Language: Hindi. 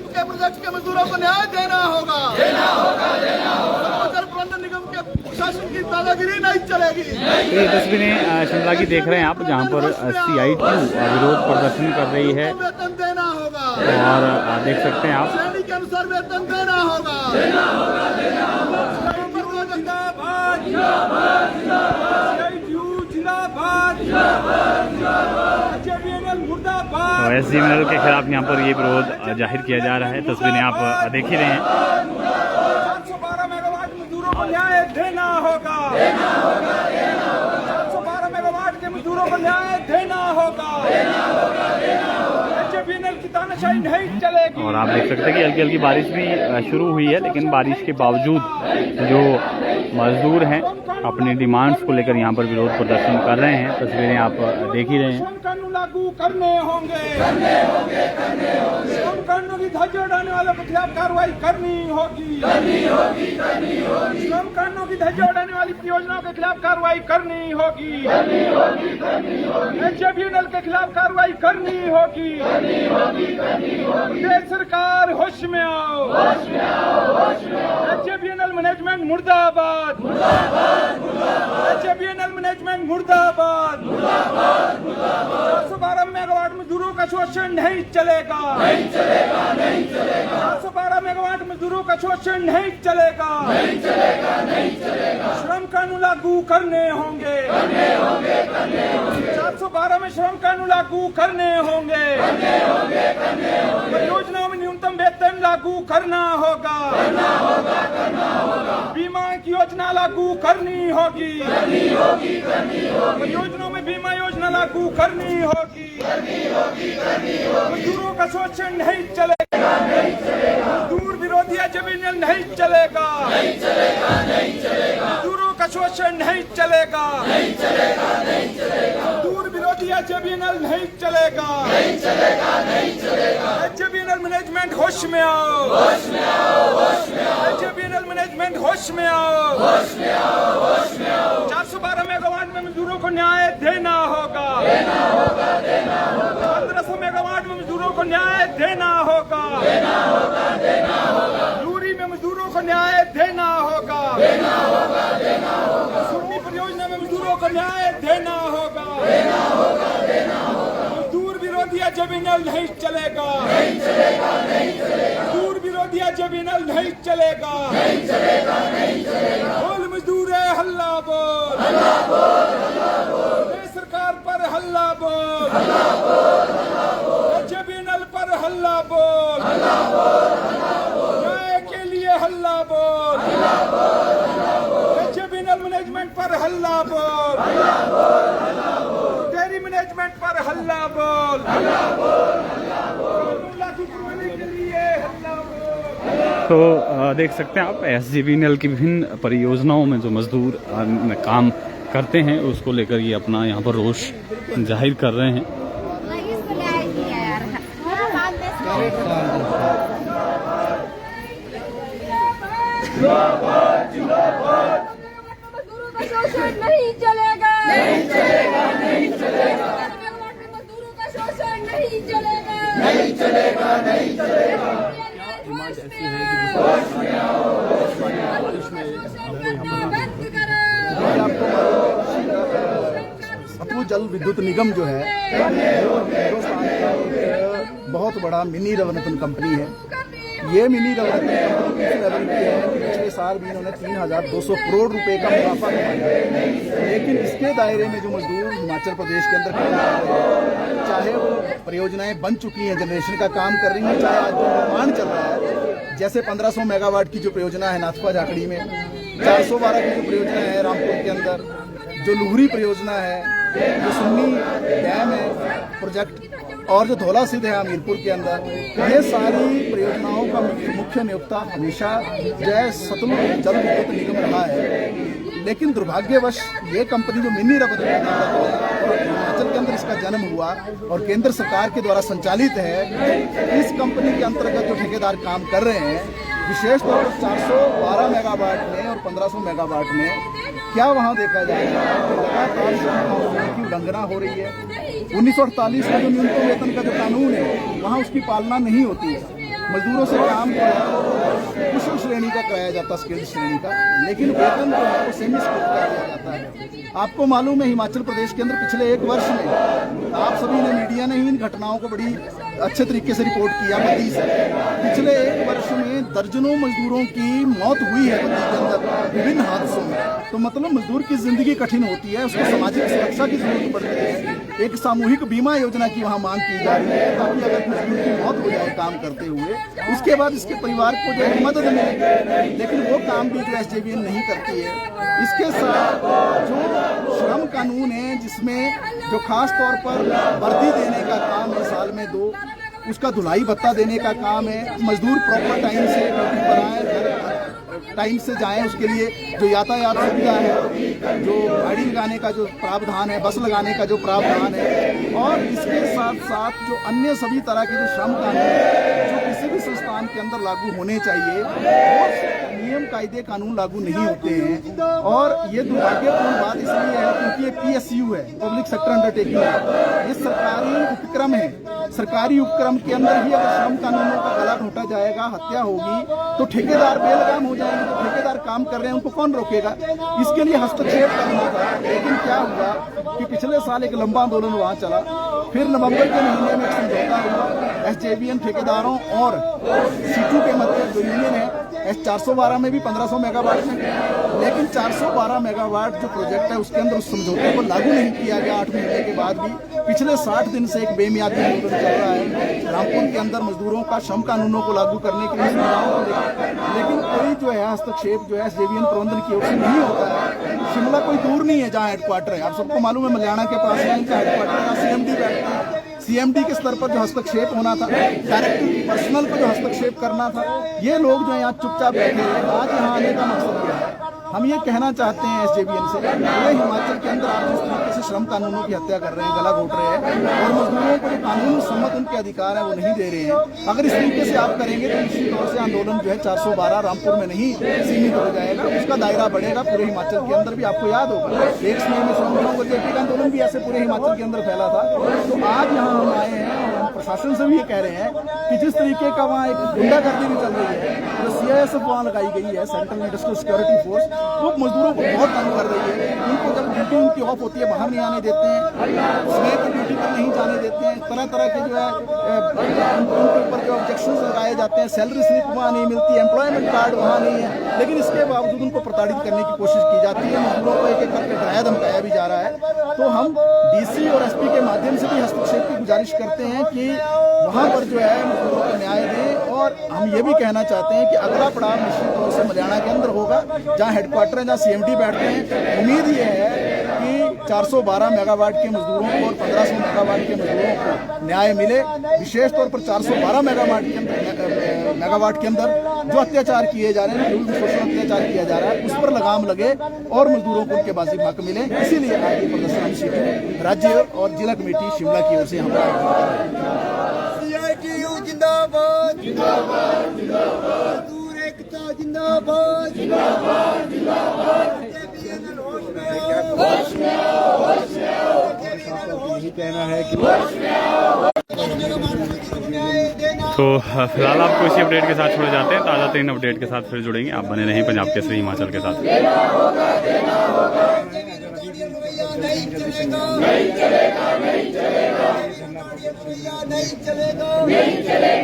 के प्रोजेक्ट के मजदूरों को न्याय देना होगा। प्रबंधन निगम के प्रशासन की दादागिरी नहीं चलेगी। ये तस्वीरें शिमला की देख रहे हैं आप, जहां पर CITU विरोध प्रदर्शन कर रही है वेतन देना होगा और देख सकते हैं आप श्रेणी के अनुसार वेतन देना होगा। SGML के खिलाफ यहाँ पर ये विरोध जाहिर किया जा रहा है। तस्वीरें आप देख ही रहे हैं। 412 मेगावाट मजदूरों को न्याय देना होगा। 412 मेगावाट के मजदूरों को न्याय देना होगा। HFNL की तानाशाही नहीं चलेगी। और आप देख सकते हैं कि हल्की हल्की बारिश भी शुरू हुई है, लेकिन बारिश के बावजूद जो मजदूर हैं अपनी डिमांड्स को लेकर यहाँ पर विरोध प्रदर्शन कर रहे हैं। तस्वीरें आप देख ही रहे हैं। कानून लागू करने होंगे। श्रम कानूनों की धज्जियां उड़ाने वालों के खिलाफ कार्रवाई करनी होगी। श्रम कानूनों की धज्जियां उड़ाने वाली परियोजनाओं के खिलाफ कार्रवाई करनी होगी। HFNL के खिलाफ कार्रवाई करनी होगी। प्रदेश सरकार होश में आओ। HFNL मैनेजमेंट मुर्दाबाद। HFNL मैनेजमेंट मुर्दाबाद। 412 मेगावाट मजदूरों का शोषण नहीं चलेगा। 412 मेगावाट मजदूरों का शोषण नहीं चलेगा। श्रम कानून लागू करने होंगे। 412 में श्रम कानून लागू करने होंगे। परियोजनाओं में न्यूनतम वेतन लागू करना होगा। बीमा की योजना लागू करनी होगी। परियोजनाओं में बीमा योजना लागू करनी होगी। मजदूरों का शोषण नहीं चलेगा। मजदूर विरोधी HFNL नहीं चलेगा। मजदूरों का शोषण नहीं चलेगा। मजदूर विरोधी HFNL नहीं चलेगा। HFNL मैनेजमेंट होश में आओ। HFNL मैनेजमेंट होश में आओ। 412 मेगावाट में मजदूरों को न्याय देना होगा। 1500 मेगावाट में मजदूरों को न्याय देना होगा। लूरी में मजदूरों को न्याय देना होगा। सुन्नी परियोजना में मजदूरों को न्याय देना होगा। मजदूर विरोधी HFNL नहीं चलेगा। मजदूर विरोधी HFNL नहीं चलेगा। बोल मजदूर है हल्ला बोल। सरकार पर हल्ला बोल। HFNL पर हल्ला बोल। न्याय के लिए हल्ला बोल। HFNL मैनेजमेंट पर हल्ला बोल। डेयरी मैनेजमेंट पर हल्ला बोल। कानून लागू करवाने के लिए हल्ला बोल। तो देख सकते हैं आप SGML की विभिन्न परियोजनाओं में जो मजदूर काम करते हैं उसको लेकर ये अपना यहाँ पर रोष जाहिर कर रहे हैं। मजदूरों का शोषण नहीं चलेगा। मजदूरों का शोषण नहीं चलेगा। सतलुज जल विद्युत निगम जो है बहुत बड़ा मिनी रवरत्न कंपनी है। ये मिनी रवरत्न कंपनी किस लेवल की है कि पिछले साल भी इन्होंने 3200 करोड़ रुपए का मुनाफा कमाया है। लेकिन इसके दायरे में जो मजदूर हिमाचल प्रदेश के अंदर काम कर रहे हैं, चाहे वो परियोजनाएं बन चुकी हैं, जनरेशन का काम कर रही हैं, चाहे आज जो निर्माण चल रहा है, जैसे 1500 मेगावाट की जो परियोजना है नाथपा झाकड़ी में, 412 की जो परियोजना है रामपुर के अंदर, जो लुहरी परियोजना है, जो सुन्नी डैम है प्रोजेक्ट, और जो धौला सिद्ध है हमीरपुर के अंदर, ये सारी परियोजनाओं का मुख्य नियोक्ता हमेशा जो है सतलुज जल विद्युत निगम रहा है। लेकिन दुर्भाग्यवश ये कंपनी जो मिनी रवरत्न हिमाचल के अंदर इसका जन्म हुआ और केंद्र सरकार के द्वारा संचालित है, इस कंपनी के अंतर्गत जो ठेकेदार काम कर रहे हैं, विशेष तौर पर 412 मेगावाट में और 1500 मेगावाट में क्या वहाँ देखा जाएगा कि लगातार श्रम कानून की उल्लंघना हो रही है। 1948 का जो न्यूनतम वेतन का जो कानून है वहाँ उसकी पालना नहीं होती है। मजदूरों से काम जो है कुशल श्रेणी का कराया जाता है, स्किल्ड श्रेणी का, लेकिन वेतन जो है वो सेमी स्किल्ड का दिया जाता है। आपको मालूम है हिमाचल प्रदेश के अंदर पिछले 1 वर्ष में आप सभी ने, मीडिया ने ही इन घटनाओं को बड़ी अच्छे तरीके से रिपोर्ट किया। बद्दी से पिछले 1 वर्ष में दर्जनों मजदूरों की मौत हुई है बद्दी के अंदर विभिन्न हादसों में। तो मतलब मजदूर की जिंदगी कठिन होती है, उसको सामाजिक सुरक्षा की जरूरत पड़ती है। एक सामूहिक बीमा योजना की वहाँ मांग की जा रही है ताकि अगर मजदूर की मौत हो जाए काम करते हुए, उसके बाद इसके परिवार को जो है मदद मिले, लेकिन वो काम भी जो SJVN नहीं करती है। इसके साथ जो श्रम कानून है जिसमें जो खास तौर पर वर्दी देने का काम है साल में 2, उसका धुलाई भत्ता देने का काम है, मजदूर प्रॉपर टाइम से ड्यूटी पर आए, टाइम से जाएं, उसके लिए जो यातायात सुविधा है, जो गाड़ी लगाने का जो प्रावधान है, बस लगाने का जो प्रावधान है, और इसके साथ साथ जो अन्य सभी तरह के जो श्रम कानून जो किसी भी संस्थान के अंदर लागू होने चाहिए वो नियम कायदे कानून लागू नहीं होते हैं। और ये दुर्भाग्यपूर्ण बात इसलिए है क्योंकि ये PSU है, पब्लिक सेक्टर अंडरटेकिंग है, ये सरकारी उपक्रम है। सरकारी उपक्रम के अंदर ही अगर श्रम कानूनों का गला घोटा जाएगा, हत्या होगी, तो ठेकेदार बेलगाम हो जाएंगे। तो ठेकेदार काम कर रहे हैं, उनको कौन रोकेगा? इसके लिए हस्तक्षेप करना था, लेकिन क्या हुआ कि पिछले साल एक लंबा आंदोलन वहाँ चला, फिर नवंबर के महीने में एक समझौता हुआ SJVN ठेकेदारों और सीटू के मध्य जो यूनियन है S412 में भी 1500 मेगावाट में, लेकिन 412 मेगावाट जो प्रोजेक्ट है उसके अंदर उस समझौते को लागू नहीं किया गया। 8 महीने के बाद भी पिछले 60 दिन से एक बेमियादी आंदोलन चल रहा है रामपुर के अंदर मजदूरों का श्रम कानूनों को लागू करने के लिए सुविधाओं को लेकर, लेकिन कोई जो है हस्तक्षेप जो है SJVN प्रबंधन की ओर से नहीं होता है। शिमला कोई दूर नहीं है जहाँ हेडक्वार्टर है, आप सबको मालूम है मल्याणा के पास है इनका हेडक्वार्टर, CMD बैठता है। CMD के स्तर पर जो हस्तक्षेप होना था, डायरेक्टर पर्सनल को जो हस्तक्षेप करना था, ये लोग जो यहाँ चुपचाप बैठे हैं। आज यहाँ आने का मकसद क्या है? हम ये कहना चाहते हैं SJVN से, ये हिमाचल के अंदर आप जिस तरीके से श्रम कानूनों की हत्या कर रहे हैं, गला घोट रहे हैं और मजदूरों को जो कानून सम्मत उनके अधिकार है वो नहीं दे रहे हैं। अगर इस तरीके से आप करेंगे तो निश्चित तौर से आंदोलन जो है 412 रामपुर में नहीं सीमित हो जाएगा, उसका दायरा बढ़ेगा पूरे हिमाचल के अंदर भी। आपको याद होगा एक समय में श्रमिकों को JP का आंदोलन भी ऐसे पूरे हिमाचल के अंदर फैला था। तो आज यहाँ हम आए हैं और हम प्रशासन से भी ये कह रहे हैं कि जिस तरीके का वहाँ एक गुंडागर्दी भी चल रही है, जो CISF वहाँ लगाई गई है, सेंट्रल इंडस्ट्रियल सिक्योरिटी फोर्स, वो मजदूरों को बहुत तंग कर रही है। उनको जब ड्यूटी उनकी ऑफ होती है बाहर नहीं आने देते हैं, समय पर ड्यूटी पर नहीं जाने देते हैं, तरह तरह के जो है उनके ऊपर जो ऑब्जेक्शंस लगाए जाते हैं, सैलरी स्लिप वहाँ नहीं मिलती, एम्प्लॉयमेंट कार्ड वहाँ नहीं है, लेकिन इसके बावजूद उनको प्रताड़ित करने की कोशिश की जाती है। मजदूरों को एक एक करके डराया धमकाया भी जा रहा है। तो हम DC और SP के माध्यम से भी हस्तक्षेप की गुजारिश करते हैं कि वहाँ पर जो है मजदूरों को न्याय दें। और हम ये भी कहना चाहते हैं कि अगला पड़ाव निश्चित तौर से मल्याणा के अंदर होगा, जहाँ हेडक्वार्टर है, जहाँ CMD बैठते हैं। उम्मीद ये है कि 412 मेगावाट के मजदूरों को और 1500 मेगावाट के मजदूरों को न्याय मिले। विशेष तौर पर 412 मेगावाट के अंदर जो अत्याचार किए जा रहे हैं, जो शोषण अत्याचार किया जा रहा है, उस पर लगाम लगे और मजदूरों को उनके वाजिब हक मिले। इसीलिए आज ये प्रदर्शन सीटू राज्य और जिला कमेटी शिमला की ओर से हम जिंदाबाद जिंदाबाद जिंदाबाद, मजदूर एकता जिंदाबाद जिंदाबाद जिंदाबाद। यही कहना है कि तो फिलहाल आपको इसी अपडेट के साथ छोड़े जाते हैं। ताज़ा तरीन अपडेट के साथ फिर जुड़ेंगे। आप बने रहें पंजाब केसरी हिमाचल के साथ। नहीं चलेगा नहीं चलेगा नहीं चलेगा नहीं चलेगा नहीं चलेगा।